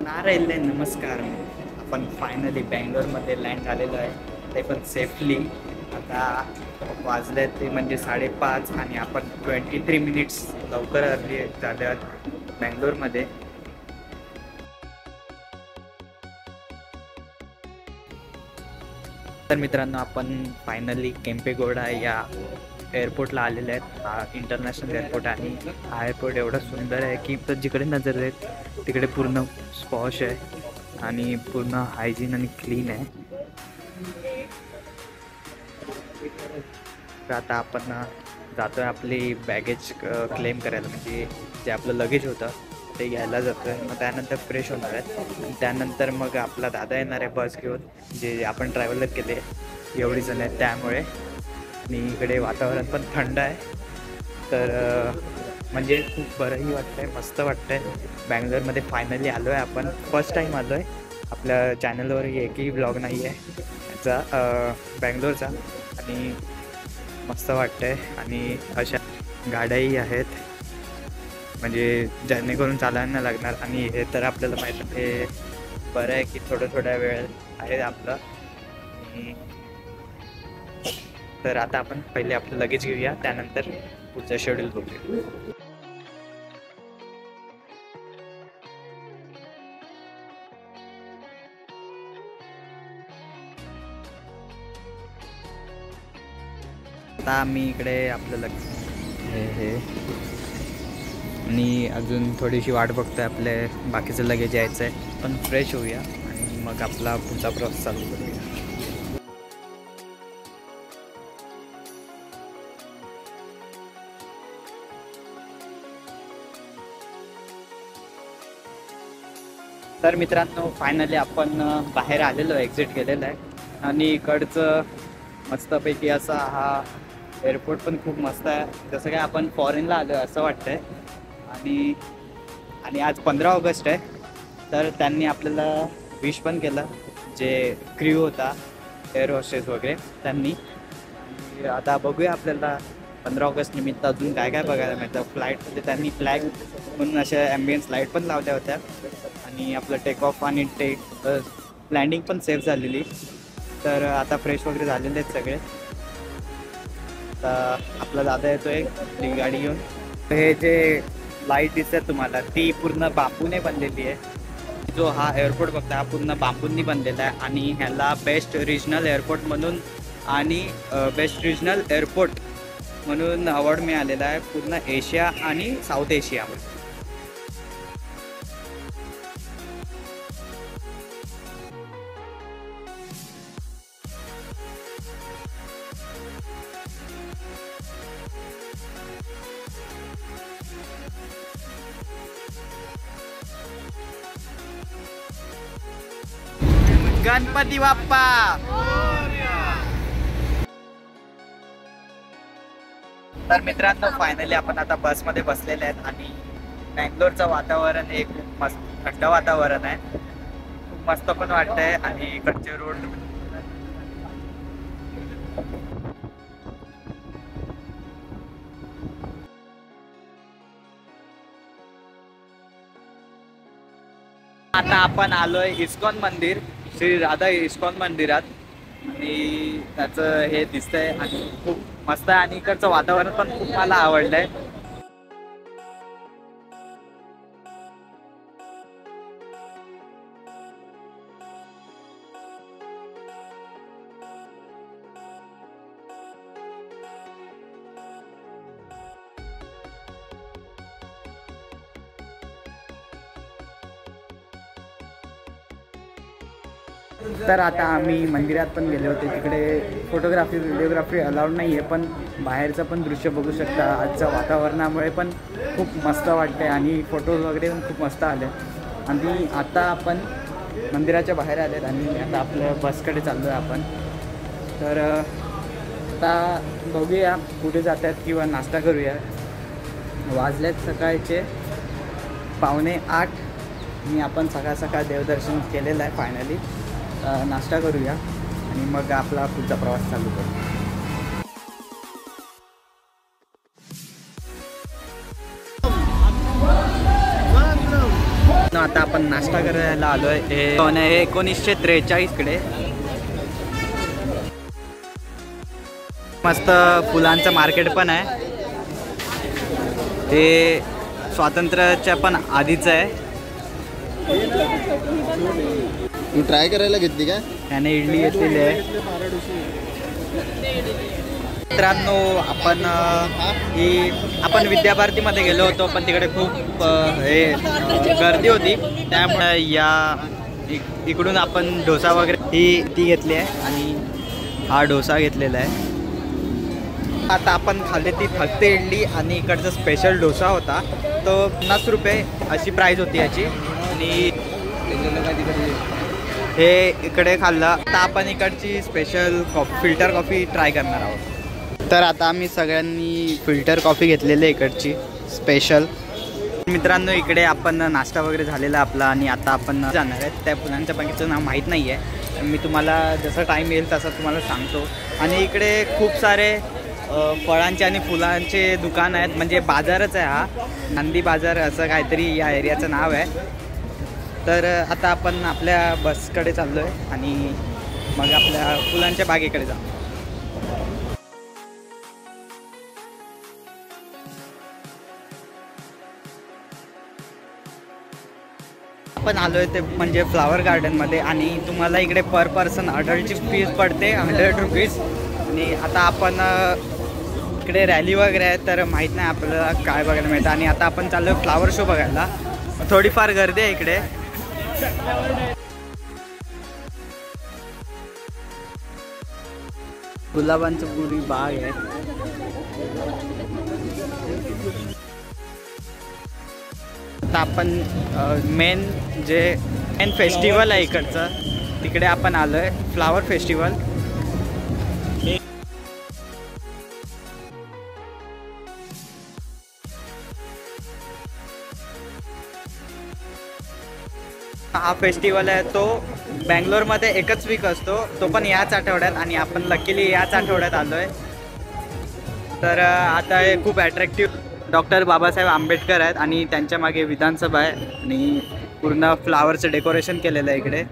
नारायण नमस्कार. आपण finally बँगलोरमध्ये land झालेलो आहे, ते पण सेफली. आता वाजले ते म्हणजे 5:30 आणि आपण 23 मिनिट्स लवकर अर्ली झाले आहेत बँगलोरमध्ये. तर मित्रांनो, आपण फायनली केम्पेगौडा या एअरपोर्टला आलेले आहेत. हा इंटरनॅशनल एअरपोर्ट आणि हा एअरपोर्ट एवढा सुंदर आहे की जिकडे नजर आहेत तिकडे पूर्ण स्पॉश आहे आणि पूर्ण हायजीन आणि क्लीन आहे. तर आता आपण जातोय आपली बॅगेज क्लेम करायला, म्हणजे जे आपलं लगेज होतं ते घ्यायला जातोय. मग त्यानंतर फ्रेश होणार आहेत आणि त्यानंतर मग आपला दादा येणार आहे बस घेऊन, जे आपण ट्रॅव्हलर केले एवढी जण आहेत त्यामुळे. आणि इकडे वातावरण पण थंड आहे, तर म्हणजे खूप बरंही वाटतं आहे, मस्त वाटतं आहे. बँगलोरमध्ये फायनली आलो आहे आपण. फर्स्ट टाईम आलो आहे. आपल्या चॅनलवर एकही ब्लॉग नाही आहे याचा बँगलोरचा, आणि मस्त वाटतं आहे. आणि अशा गाड्याही आहेत म्हणजे जेणेकरून चालायला लागणार. आणि हे तर आपल्याला माहीत आहे, बरं आहे की थोड्या वेळ आहे आपलं. तर आता आपण पहिले आपलं लगेज घेऊया, त्यानंतर पुढचं शेड्यूल बघूया. आता आम्ही इकडे आपलं लगेज हे आणि अजून थोडीशी वाट बघतोय, आपले बाकीचं लगेज यायचं आहे. पण फ्रेश होऊया आणि मग आपला पुढचा प्रवास चालू करूया. तर मित्रांनो, फायनली आपण बाहेर आलेलो आहे, एक्झिट केलेलं आहे. आणि इकडचं मस्तपैकी असा हा एअरपोर्ट पण खूप मस्त आहे, जसं काय आपण फॉरेनला आलो आहे असं वाटतं आहे. आणि आणि आज 15 ऑगस्ट आहे, तर त्यांनी आपल्याला विश पण केलं, जे क्र्यू होता एअर होस्टेस वगैरे त्यांनी. आता बघूया आपल्याला 15 ऑगस्ट निमित्त अजून काय काय बघायला मिळतं. फ्लाईटमध्ये त्यांनी फ्लॅग म्हणून अशा ॲम्बियन्स लाईट पण लावल्या होत्या. आणि आपलं टेक ऑफ आणि लँडिंग पण सेफ झालेली. तर आता फ्रेश वगैरे झालेले आहेत सगळे. आता आपला दादा येतोय ती गाडी घेऊन. हे जे लाईट दिसते तुम्हाला, ती पूर्ण बांबूने बनलेली आहे. जो हा एअरपोर्ट बघता हा पूर्ण बांबूंनी बनलेला आहे. आणि ह्याला बेस्ट रिजनल एअरपोर्ट म्हणून आणि बेस्ट रिजनल एअरपोर्ट म्हणून अवॉर्ड मिळालेला आहे पूर्ण एशिया आणि साऊथ एशियामध्ये. गणपती बाप्पा. तर मित्रांनो, फायनली आपण आता बसमध्ये बसलेले आहेत आणि बँगलोरचं वातावरण हे खूप मस्त थंड वातावरण आहे, खूप मस्त पण वाटतंय. आणि इकडचे रोड आता आपण आलोय इस्कॉन मंदिर, श्री राधा इस्कॉन मंदिरात. आणि त्याचं हे दिसतंय आणि खूप मस्त आहे. आणि इकडचं वातावरण पण खूप मला आवडलंय. तर आता आम्ही मंदिरात पण गेले होते, तिकडे फोटोग्राफी व्हिडिओग्राफी अलाउड नाही आहे, पण बाहेरचं पण दृश्य बघू शकता. आजच्या वातावरणामुळे पण खूप मस्त वाटते आणि फोटोज वगैरे पण खूप मस्त आले. आणि आता आपण मंदिराच्या बाहेर आलेत आणि आता आपल्या बसकडे चाललो आहे आपण. तर आता बघूया कुठे जातात किंवा नाश्ता करूया. वाजलेत सकाळचे 7:45 आणि आपण सकाळ सकाळ देवदर्शन केलेलं आहे. फायनली नाश्ता करूया आणि मग आपला पुढचा प्रवास चालू करू. मित्रांनो आता आपण नाश्ता करायला आलोय. हे 1943 कडे मस्त फुलांचं मार्केट पण आहे. हे स्वातंत्र्याच्या पण आधीच आहे. तू ट्राय करायला घेतली का? त्याने इडली घेतलेली आहे. मित्रांनो आपण विद्याभारतीमध्ये गेलो होतो, पण तिकडे खूप गर्दी होती. त्यामुळे इकडून आपण डोसा वगैरे ती घेतली आहे आणि हा डोसा घेतलेला आहे. आता आपण खाल्ली ती फक्त इडली आणि इकडचा स्पेशल डोसा होता. तो 50 रुपये अशी प्राईस होती याची. आणि हे इकडे खाल्लं. आता आपण इकडची स्पेशल फिल्टर कॉफी ट्राय करणार आहोत. तर आता आम्ही सगळ्यांनी फिल्टर कॉफी घेतलेली आहे इकडची स्पेशल. मित्रांनो इकडे आपण नाश्ता वगैरे झालेला आपला आणि आता आपण जाणार आहेत. त्या फुलांच्या बागेचं नाव माहीत नाही आहे. मी तुम्हाला जसं टाईम येईल तसं तुम्हाला सांगतो. आणि इकडे खूप सारे फळांचे आणि फुलांचे दुकान आहेत. म्हणजे बाजारच आहे हा. नांदी बाजार असं काहीतरी या एरियाचं नाव आहे. तर आता आपण आपल्या बसकडे चाललो आहे आणि मग आपल्या फुलांच्या बागेकडे जाऊ. आपण आलो आहे ते म्हणजे फ्लावर गार्डनमध्ये. आणि तुम्हाला इकडे पर पर्सन अडल्टची फीस पडते 100 रुपीज. आणि आता आपण इकडे रॅली वगैरे आहे तर माहीत नाही आपल्याला काय बघायला मिळतं. आणि आता आपण चाललो आहे फ्लावर शो बघायला. थोडीफार गर्दी आहे इकडे. गुलाबांची पुरी बाग आहे. आता आपण मेन फेस्टिवल आहे इकडचं तिकडे आपण आलो आहे. Flower festival. हा फेस्टिवल आहे तो बँगलोरमध्ये एकच वीक असतो. तो पण याच आठवड्यात. आणि आपण लकीली याच आठवड्यात आलो आहे. तर आता हे खूप अट्रॅक्टिव्ह डॉक्टर बाबासाहेब आंबेडकर आहेत आणि त्यांच्या मागे विधानसभा आहे. आणि पूर्ण फ्लावरचं डेकोरेशन केलेलं आहे इकडे.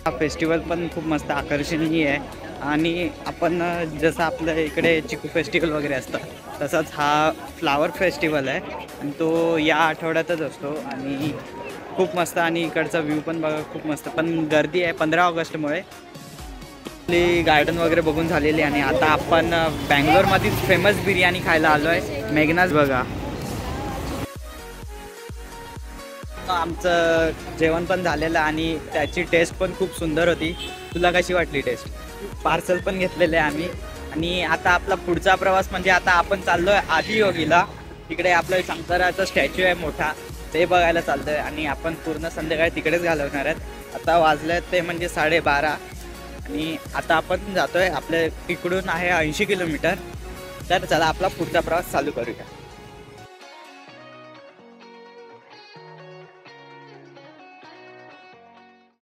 हा फेस्टिवल पण खूप मस्त आकर्षणीय आहे. आणि आपण जसं आपल्या इकडे चिकू फेस्टिवल वगैरे असतं तसंच हा फ्लावर फेस्टिवल आहे. आणि तो या आठवड्यातच असतो. आणि खूप मस्त. आणि इकडचा व्ह्यू पण बघा खूप मस्त. पण गर्दी आहे 15 ऑगस्टमुळे. आपली गार्डन वगैरे बघून झालेली. आणि आता आपण बँगलोरमधील फेमस बिर्याणी खायला आलो आहे. मेघनाज बघा. आमचं जेवण पण झालेलं आणि त्याची टेस्ट पण खूप सुंदर होती. तुला कशी वाटली टेस्ट? पार्सल पण घेतलेलं आहे आम्ही. आणि आता आपला पुढचा प्रवास म्हणजे आता आपण चाललो आहे आदियोगीला. तिकडे आपलं शंकराचा स्टॅच्यू आहे मोठा. ते बघायला चालतं आहे. आणि आपण पूर्ण संध्याकाळी तिकडेच घालवणार आहेत. आता वाजले ते म्हणजे 12:30. आणि आता आपण जातो आहे. आपल्या इकडून आहे 80 किलोमीटर. तर चला आपला पुढचा प्रवास चालू करूया.